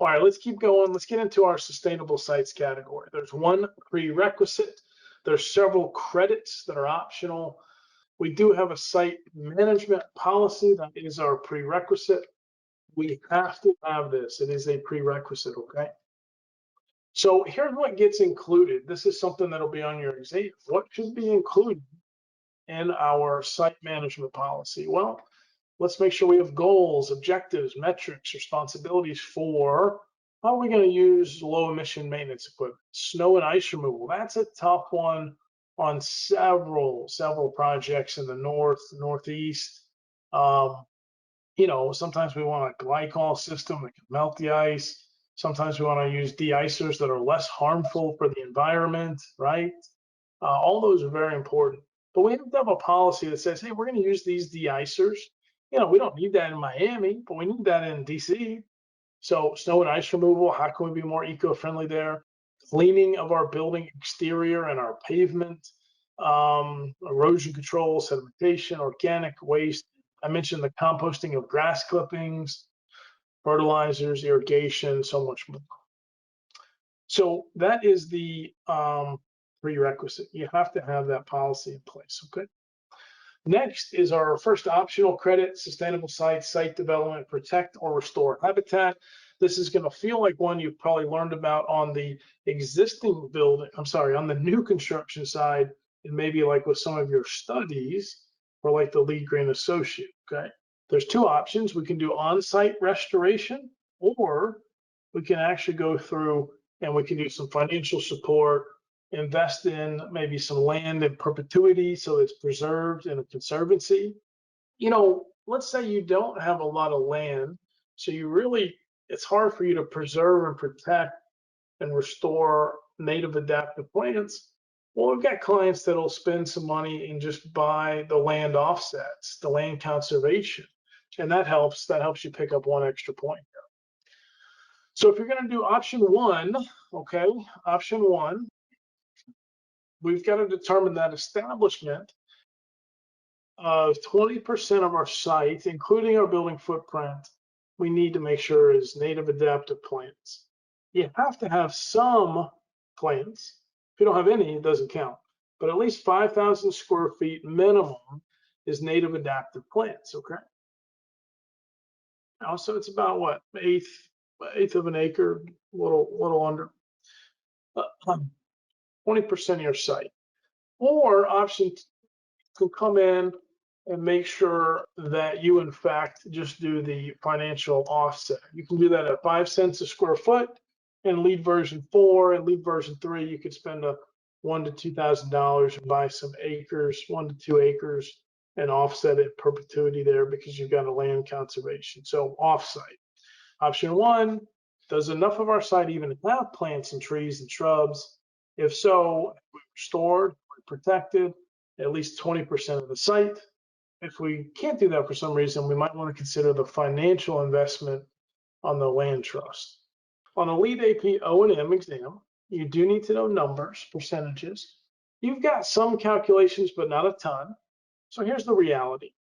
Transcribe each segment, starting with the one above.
All right, let's keep going. Let's get into our sustainable sites category. There's one prerequisite. There's several credits that are optional. We do have a site management policy that is our prerequisite. We have to have this. It is a prerequisite, okay? So here's what gets included. This is something that'll be on your exam. What should be included in our site management policy? Well, let's make sure we have goals, objectives, metrics, responsibilities for how are we going to use low emission maintenance equipment, snow and ice removal. That's a tough one on several projects in the northeast. You know, sometimes we want a glycol system that can melt the ice. Sometimes we want to use de-icers that are less harmful for the environment, right? All those are very important. But we have to have a policy that says, hey, we're going to use these de-icers. You know, we don't need that in Miami, but we need that in DC. So snow and ice removal, how can we be more eco-friendly there? Cleaning of our building exterior and our pavement, erosion control, sedimentation, organic waste. I mentioned the composting of grass clippings, fertilizers, irrigation, so much more. So that is the prerequisite. You have to have that policy in place, okay? Next is our first optional credit, sustainable sites, site development, protect or restore habitat. This is going to feel like one you've probably learned about on the existing building, on the new construction side, and maybe like with some of your studies for like the LEED Green Associate, okay? There's two options. We can do on-site restoration, or we can actually go through and we can do some financial support, invest in maybe some land in perpetuity so it's preserved in a conservancy. You know, let's say you don't have a lot of land, so it's hard for you to preserve and protect and restore native adaptive plants. Well, we've got clients that'll spend some money and just buy the land offsets, the land conservation, and that helps you pick up one extra point here. So if you're going to do option one, okay, option one, we've got to determine that establishment of 20% of our site, including our building footprint, we need to make sure is native adaptive plants. You have to have some plants. If you don't have any, it doesn't count. But at least 5,000 square feet minimum is native adaptive plants, okay? So it's about what, eighth of an acre, a little under. 20% of your site. Or option can come in and make sure that you in fact just do the financial offset. You can do that at 5 cents a square foot. And LEED version 4 and LEED version 3, you could spend $1,000 to $2,000 and buy some acres, 1 to 2 acres, and offset it perpetuity there because you've got a land conservation. So offsite. Option 1, does enough of our site even have plants and trees and shrubs? If so, we restored, we protected at least 20% of the site. If we can't do that for some reason, we might want to consider the financial investment on the land trust. On a LEED AP O&M exam, you do need to know numbers, percentages. You've got some calculations, but not a ton. So here's the reality.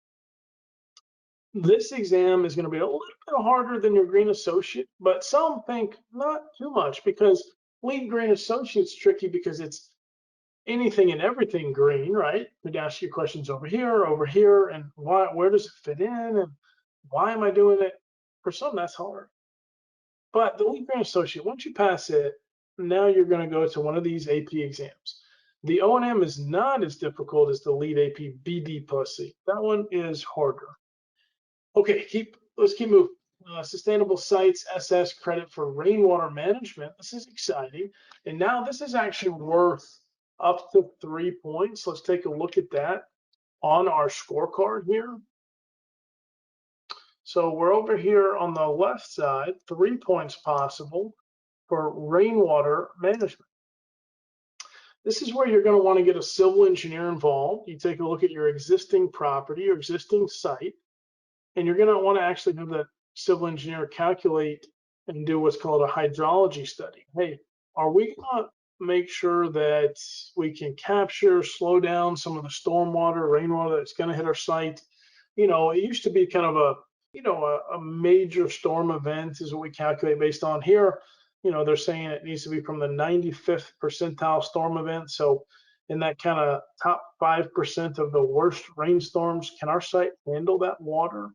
This exam is going to be a little bit harder than your Green Associate, but some think not too much because LEED Green Associate's tricky because it's anything and everything green, right? We'd ask you questions over here, and where does it fit in, and why am I doing it? For some, that's hard. But the LEED Green Associate, once you pass it, now you're going to go to one of these AP exams. The O&M is not as difficult as the LEED AP BD plus C. That one is harder. Okay, let's keep moving. Sustainable sites SS credit for rainwater management. This is exciting. And now this is actually worth up to 3 points. Let's take a look at that on our scorecard here. So we're over here on the left side, 3 points possible for rainwater management. This is where you're going to want to get a civil engineer involved. You take a look at your existing property, your existing site, and you're going to want to actually have that civil engineer calculate and do what's called a hydrology study. Hey, are we going to make sure that we can capture, slow down some of the stormwater, rainwater that's going to hit our site? You know, it used to be kind of a major storm event is what we calculate based on here. They're saying it needs to be from the 95th percentile storm event. So in that kind of top 5% of the worst rainstorms, can our site handle that water?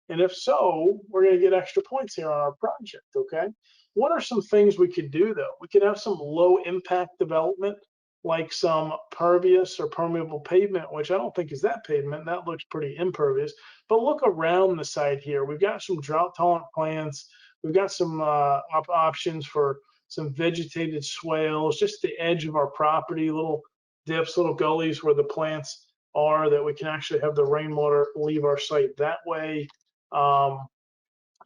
And if so, we're going to get extra points here on our project, okay? What are some things we could do though? We could have some low impact development, like some pervious or permeable pavement, which I don't think is that pavement. That looks pretty impervious. But look around the site here. We've got some drought tolerant plants. We've got some options for some vegetated swales, just the edge of our property, little dips, little gullies where the plants are that we can actually have the rainwater leave our site that way. Um,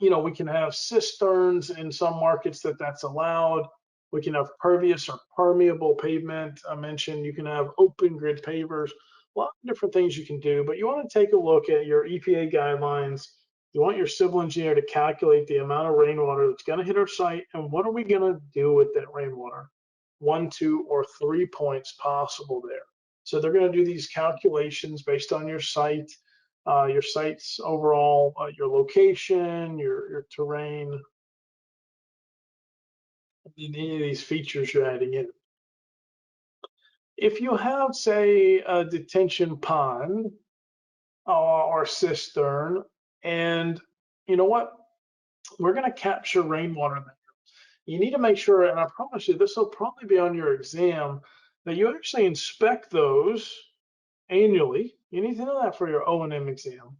we can have cisterns in some markets that's allowed. We can have pervious or permeable pavement. I mentioned you can have open grid pavers, a lot of different things you can do, but you want to take a look at your EPA guidelines. You want your civil engineer to calculate the amount of rainwater that's going to hit our site and what are we going to do with that rainwater? 1, 2, or 3 points possible there. So they're going to do these calculations based on your site's overall, your location, your terrain, any of these features you're adding in. If you have, say, a detention pond or cistern, and you know what, we're going to capture rainwater there. You need to make sure, and I promise you, this will probably be on your exam, that you actually inspect those annually. You need to know that for your O&M exam.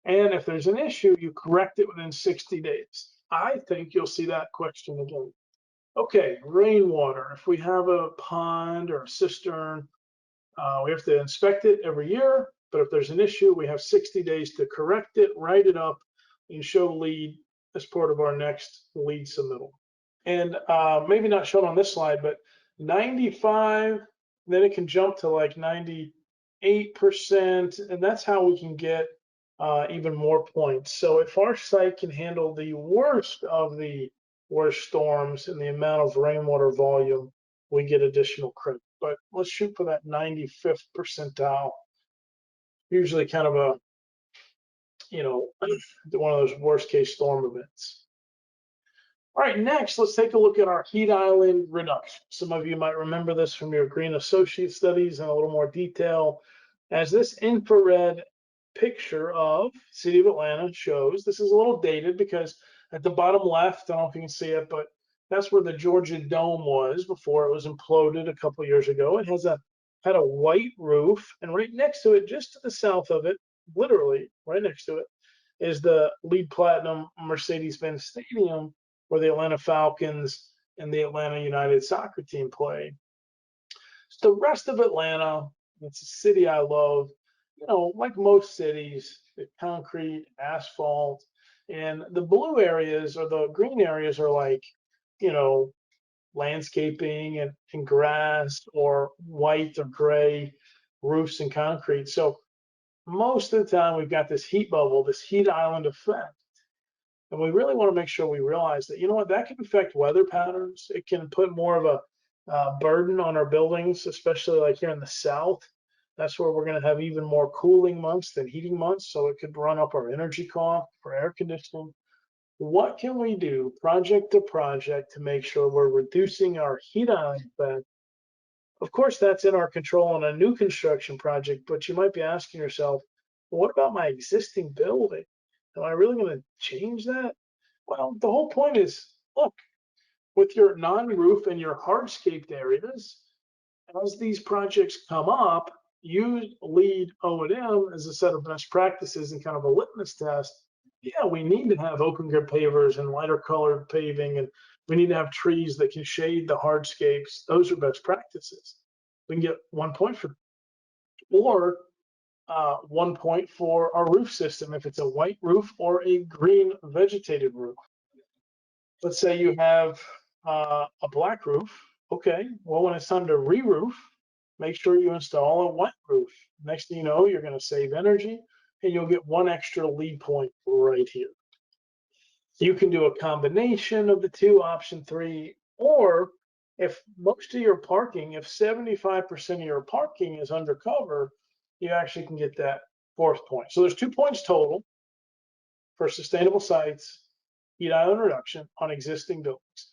And if there's an issue, you correct it within 60 days. I think you'll see that question again. Okay, rainwater. If we have a pond or a cistern, we have to inspect it every year. But if there's an issue, we have 60 days to correct it, write it up, and show LEED as part of our next LEED submittal. And maybe not shown on this slide, but 95, then it can jump to like 98%. And that's how we can get even more points. So if our site can handle the worst of the worst storms and the amount of rainwater volume, we get additional credit. But let's shoot for that 95th percentile. Usually kind of a, one of those worst case storm events. All right, next, let's take a look at our heat island reduction. Some of you might remember this from your Green Associate studies in a little more detail. As this infrared picture of City of Atlanta shows, this is a little dated because at the bottom left, I don't know if you can see it, but that's where the Georgia Dome was before it was imploded a couple years ago. It had a white roof, and right next to it, just to the south of it, literally right next to it, is the LEED Platinum Mercedes-Benz Stadium, where the Atlanta Falcons and the Atlanta United soccer team play. So the rest of Atlanta, it's a city I love. Like most cities, the concrete, asphalt, and the blue areas or the green areas are like, landscaping and grass, or white or gray roofs and concrete. So most of the time we've got this heat bubble, this heat island effect. And we really want to make sure we realize that, that can affect weather patterns. It can put more of a burden on our buildings, especially like here in the South. That's where we're going to have even more cooling months than heating months. So it could run up our energy cost for air conditioning. What can we do project to project to make sure we're reducing our heat island effect? Of course, that's in our control on a new construction project, but you might be asking yourself, well, what about my existing building? Am I really going to change that? Well, the whole point is, look, with your non-roof and your hardscaped areas, as these projects come up, use LEED O&M as a set of best practices and kind of a litmus test. Yeah, we need to have open grid pavers and lighter colored paving, and we need to have trees that can shade the hardscapes. Those are best practices. We can get 1 point for them. Or 1 point for our roof system if it's a white roof or a green vegetated roof. Let's say you have a black roof. Okay, well, when it's time to re-roof, make sure you install a white roof. Next thing you know, you're going to save energy and you'll get 1 extra LEED point right here. You can do a combination of the two, option 3, or if most of your parking, if 75% of your parking is undercover, you actually can get that 4th point. So there's 2 points total. for sustainable sites, heat island reduction on existing buildings.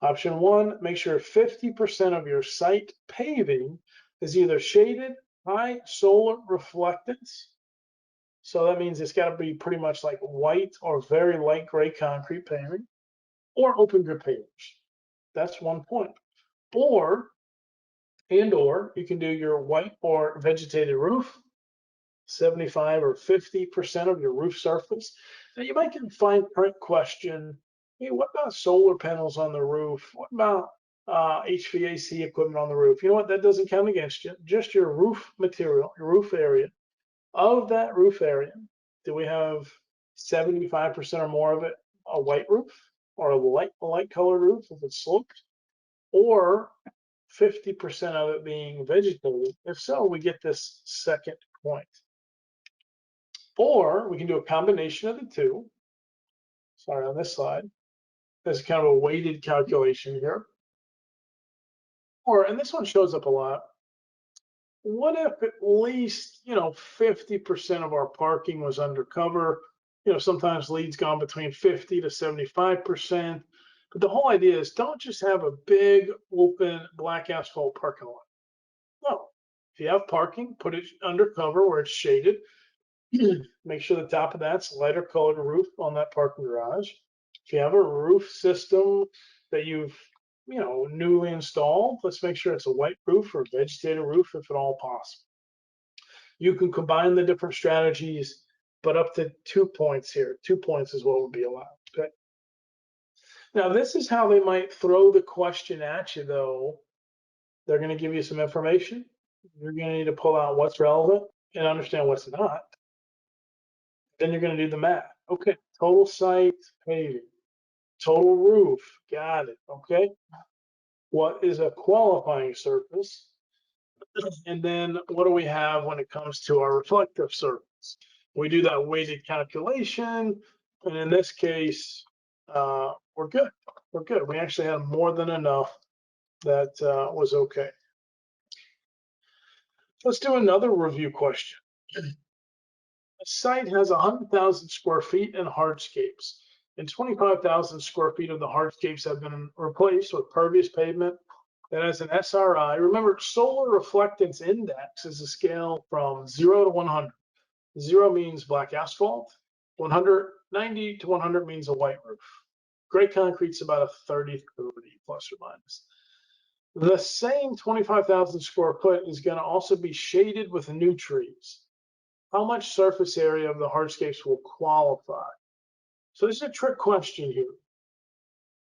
Option 1, make sure 50% of your site paving is either shaded, high solar reflectance. So that means it's got to be pretty much like white or very light gray concrete paving, or open grid pavers. That's one point. Or you can do your white or vegetated roof, 75 or 50% of your roof surface. Now you might get a fine print question, hey, what about solar panels on the roof? What about HVAC equipment on the roof? You know what, that doesn't count against you. Just your roof material, your roof area. Of that roof area, do we have 75% or more of it a white roof, or a light colored roof if it's sloped, or 50% of it being vegetated? If so, we get this second point. Or we can do a combination of the two. Sorry, on this slide, there's kind of a weighted calculation here. Or, and this one shows up a lot, what if at least, 50% of our parking was undercover? Sometimes LEED's gone between 50 to 75%. But the whole idea is, don't just have a big open black asphalt parking lot. No, if you have parking, put it undercover where it's shaded. Make sure the top of that's lighter colored roof on that parking garage. If you have a roof system that you've newly installed, let's make sure it's a white roof or vegetated roof if at all possible. You can combine the different strategies, but up to 2 points here. 2 points is what would be allowed. Okay. Now this is how they might throw the question at you, though. They're going to give you some information. You're going to need to pull out what's relevant and understand what's not. Then you're going to do the math. Okay, total site paving, total roof, got it. Okay, what is a qualifying surface? And then what do we have when it comes to our reflective surface? We do that weighted calculation, and in this case, we're good. We're good. We actually had more than enough that was okay. Let's do another review question. The site has 100,000 square feet in hardscapes, and 25,000 square feet of the hardscapes have been replaced with pervious pavement that has an SRI. Remember, solar reflectance index is a scale from 0 to 100. 0 means black asphalt, 90 to 100 means a white roof. Gray concrete's about a 30 plus or minus. The same 25,000 square foot is going to also be shaded with new trees. How much surface area of the hardscapes will qualify? So this is a trick question here.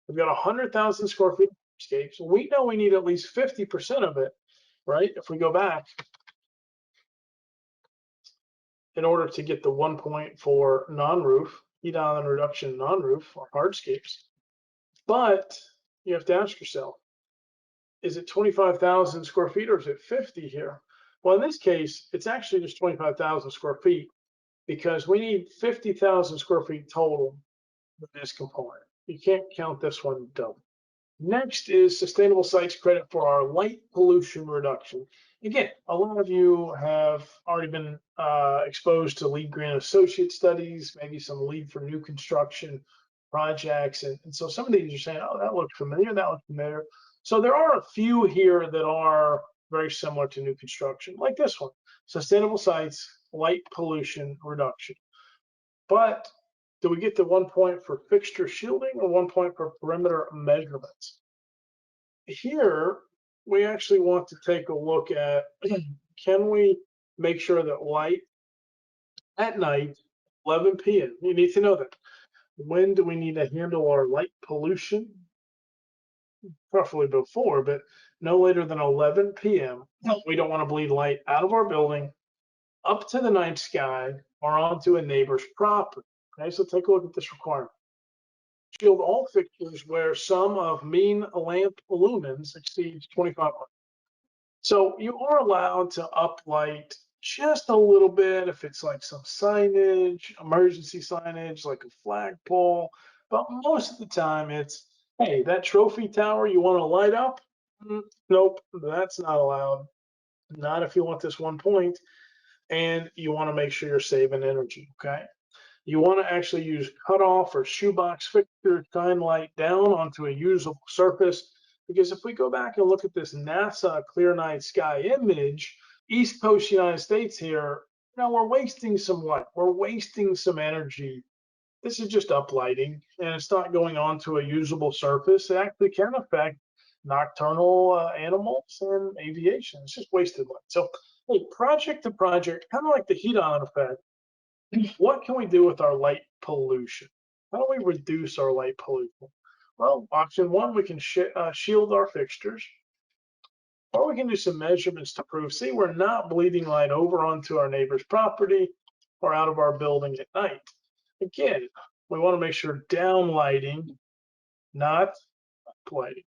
We've got 100,000 square feet of hardscapes. We know we need at least 50% of it, right? If we go back, in order to get the 1 point for non-roof, heat island reduction non-roof or hardscapes. But you have to ask yourself, is it 25,000 square feet or is it 50 here? Well, in this case, it's actually just 25,000 square feet because we need 50,000 square feet total for this component. You can't count this one double. Next is sustainable sites credit for our light pollution reduction. Again, a lot of you have already been exposed to LEED Green Associate studies, maybe some LEED for new construction projects. And so some of these are saying, oh, that looks familiar, that looks familiar. So there are a few here that are very similar to new construction, like this one, sustainable sites, light pollution reduction. But do we get the 1 point for fixture shielding or 1 point for perimeter measurements? Here, we actually want to take a look at, can we make sure that light at night, 11 p.m., you need to know that. When do we need to handle our light pollution? Preferably before, but no later than 11 p.m. We don't want to bleed light out of our building, up to the night sky, or onto a neighbor's property. Okay, so take a look at this requirement. Shield all fixtures where sum of mean lamp lumens exceeds 2,500. So you are allowed to uplight just a little bit if it's like some signage, emergency signage, like a flagpole, but most of the time it's, hey, that trophy tower you want to light up? Nope, that's not allowed. Not if you want this 1 point and you want to make sure you're saving energy, okay? You want to actually use cutoff or shoebox fixture, shine light down onto a usable surface. Because if we go back and look at this NASA clear night sky image, East Coast United States here, we're wasting some light. We're wasting some energy. This is just uplighting, and it's not going onto a usable surface. It actually can affect nocturnal animals and aviation. It's just wasted light. So, hey, project to project, kind of like the heat island effect, what can we do with our light pollution? How do we reduce our light pollution? Well, option one, we can shield our fixtures, or we can do some measurements to prove, see, we're not bleeding light over onto our neighbor's property or out of our building at night. Again, we want to make sure down lighting, not up lighting.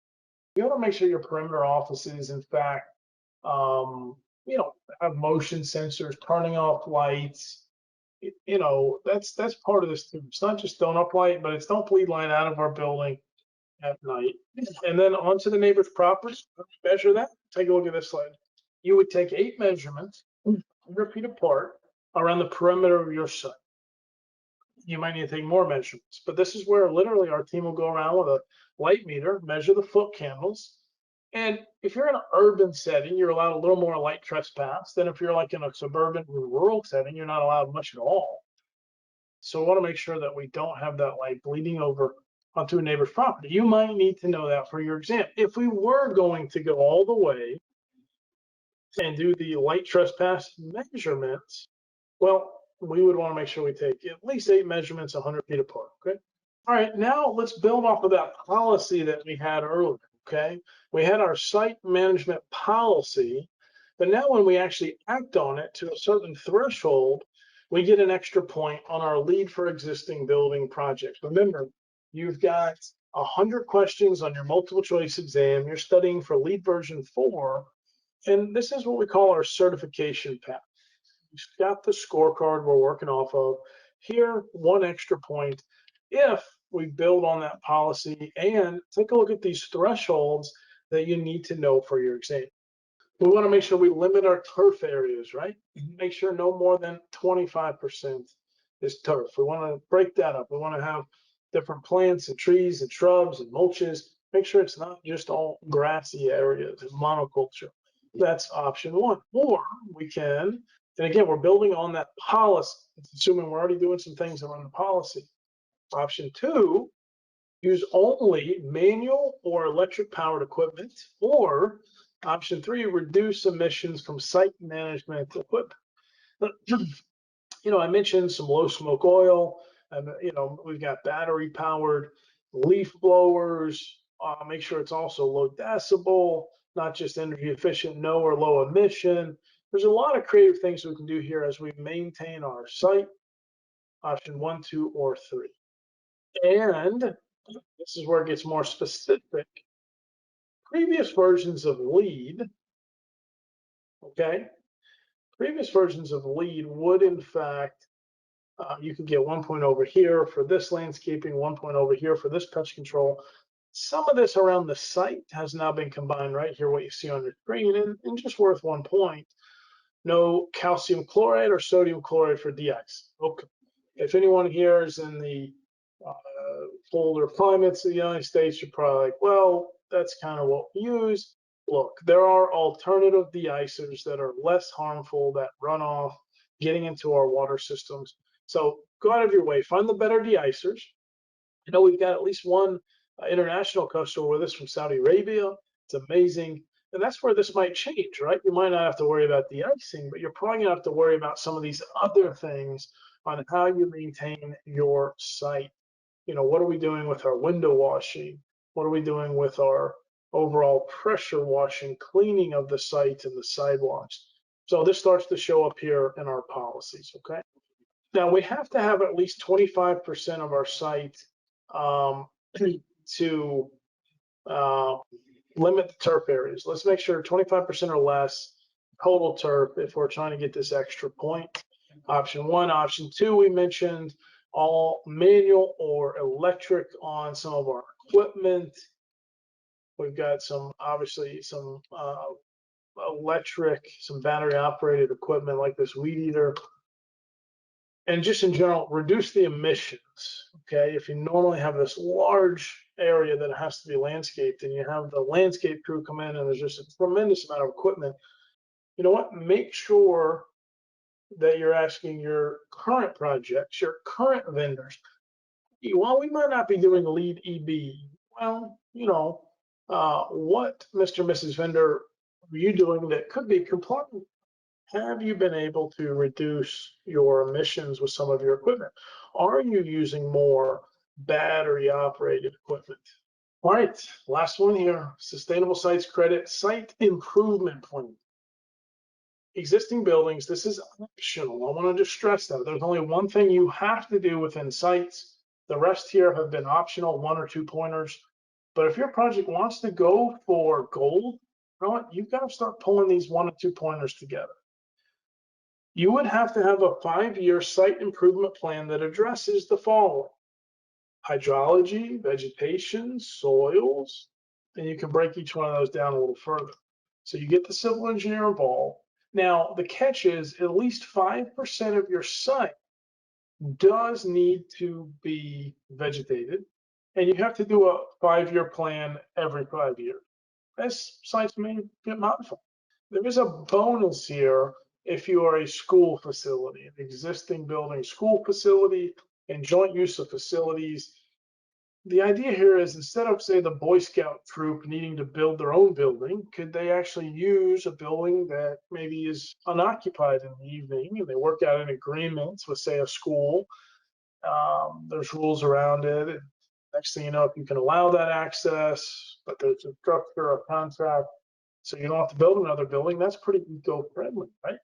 You want to make sure your perimeter offices, in fact, have motion sensors, turning off lights. That's part of this too. It's not just don't uplight, but it's don't bleed light out of our building at night. And then onto the neighbor's property, measure that. Take a look at this slide. You would take 8 measurements, 100 feet apart, around the perimeter of your site. You might need to take more measurements, but this is where literally our team will go around with a light meter, measure the foot candles. And if you're in an urban setting, you're allowed a little more light trespass than if you're like in a suburban or rural setting, you're not allowed much at all. So we want to make sure that we don't have that light bleeding over onto a neighbor's property. You might need to know that for your exam. If we were going to go all the way and do the light trespass measurements, well, we would want to make sure we take at least 8 measurements 100 feet apart, okay? All right, now let's build off of that policy that we had earlier, okay? We had our site management policy, but now when we actually act on it to a certain threshold, we get an extra point on our LEED for existing building projects. Remember, you've got 100 questions on your multiple choice exam. You're studying for LEED version 4, and this is what we call our certification path. We've got the scorecard we're working off of. Here, 1 extra point if we build on that policy and take a look at these thresholds that you need to know for your exam. We want to make sure we limit our turf areas, right? Make sure no more than 25% is turf. We want to break that up. We want to have different plants and trees and shrubs and mulches. Make sure it's not just all grassy areas and monoculture. That's option 1. Or we can, and again, we're building on that policy, assuming we're already doing some things around the policy. Option 2, use only manual or electric powered equipment, or option 3, reduce emissions from site management equipment. I mentioned some low smoke oil, and we've got battery powered leaf blowers. Make sure it's also low decibel, not just energy efficient, no or low emission. There's a lot of creative things we can do here as we maintain our site. Option 1, 2, or 3. And this is where it gets more specific. Previous versions of LEED, okay? Previous versions of LEED would, in fact, you could get 1 point over here for this landscaping, 1 point over here for this pest control. Some of this around the site has now been combined right here, what you see on the screen, and just worth 1 point. No calcium chloride or sodium chloride for de-ice. Okay. If anyone here is in the colder climates of the United States, you're probably like, well, that's kind of what we use. Look, there are alternative de-icers that are less harmful, that run off, getting into our water systems. So go out of your way, find the better de-icers. I know we've got at least one international customer with us from Saudi Arabia. It's amazing. And that's where this might change, right? You might not have to worry about de-icing, but you're probably gonna have to worry about some of these other things on how you maintain your site. What are we doing with our window washing? What are we doing with our overall pressure washing, cleaning of the site and the sidewalks? So this starts to show up here in our policies, okay? Now we have to have at least 25% of our site to limit the turf areas. Let's make sure 25% or less total turf if we're trying to get this extra point. Option 1. Option 2, we mentioned all manual or electric on some of our equipment. We've got obviously some electric, some battery operated equipment like this weed eater. And just in general, reduce the emissions. Okay, if you normally have this large area that has to be landscaped, and you have the landscape crew come in, and there's just a tremendous amount of equipment, you know what? Make sure that you're asking your current projects, your current vendors. Well, we might not be doing lead EB. Well, what, Mr. and Mrs. Vendor, are you doing that could be compliant? Have you been able to reduce your emissions with some of your equipment? Are you using more battery operated equipment? All right, last one here, sustainable sites credit, site improvement plan. Existing buildings, this is optional. I want to just stress that. There's only one thing you have to do within sites. The rest here have been optional, 1 or 2 pointers. But if your project wants to go for gold, you know what? You've got to start pulling these 1 or 2 pointers together. You would have to have a 5-year site improvement plan that addresses the following: hydrology, vegetation, soils, and you can break each one of those down a little further. So you get the civil engineer involved. Now, the catch is at least 5% of your site does need to be vegetated, and you have to do a 5-year plan every 5 years. As sites may get modified. There is a bonus here if you are a school facility, an existing building, school facility, and joint use of facilities. The idea here is, instead of, say, the Boy Scout troop needing to build their own building, could they actually use a building that maybe is unoccupied in the evening, and they work out an agreement with, say, a school? There's rules around it. And next thing you know, if you can allow that access, but there's a structure, a contract, so you don't have to build another building, that's pretty eco-friendly, right?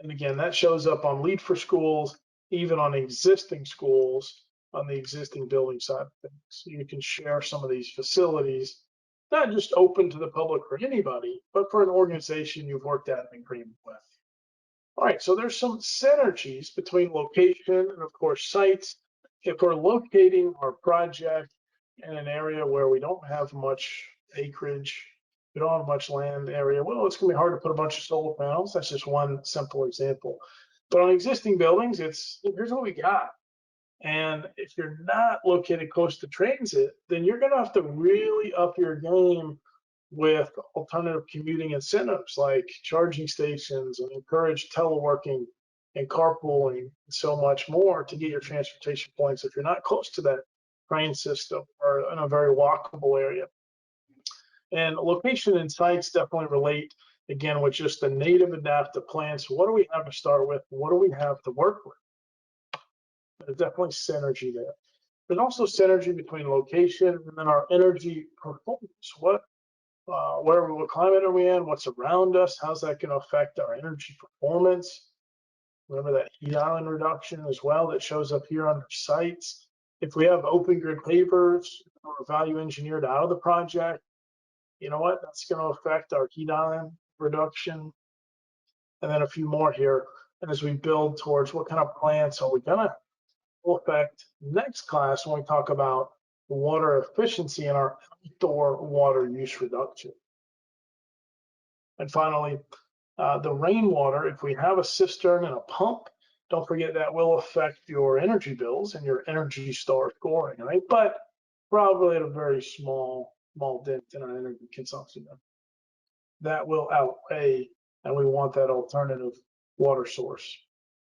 And again, that shows up on Lead for Schools, even on existing schools, on the existing building side of things. So you can share some of these facilities, not just open to the public for anybody, but for an organization you've worked out an agreement with. All right, so there's some synergies between location and, of course, sites. If we're locating our project in an area where we don't have much acreage, we don't have much land area, well, it's gonna be hard to put a bunch of solar panels. That's just one simple example. But on existing buildings, here's what we got. And if you're not located close to transit, then you're gonna have to really up your game with alternative commuting incentives like charging stations, and encourage teleworking and carpooling and so much more to get your transportation points if you're not close to that train system or in a very walkable area. And location and sites definitely relate, again, with just the native adaptive plants. What do we have to start with? What do we have to work with? There's definitely synergy there. There's also synergy between location and then our energy performance. What climate are we in? What's around us? How's that going to affect our energy performance? Remember that heat island reduction as well that shows up here under sites. If we have open grid pavers or value engineered out of the project, you know what? That's going to affect our heat island reduction. And then a few more here. And as we build towards what kind of plants are we going to affect next class when we talk about water efficiency and our outdoor water use reduction. And finally, the rainwater, if we have a cistern and a pump, don't forget that will affect your energy bills and your Energy Star scoring, right? But probably at a very small dent in our energy consumption. That will outweigh, and we want that alternative water source.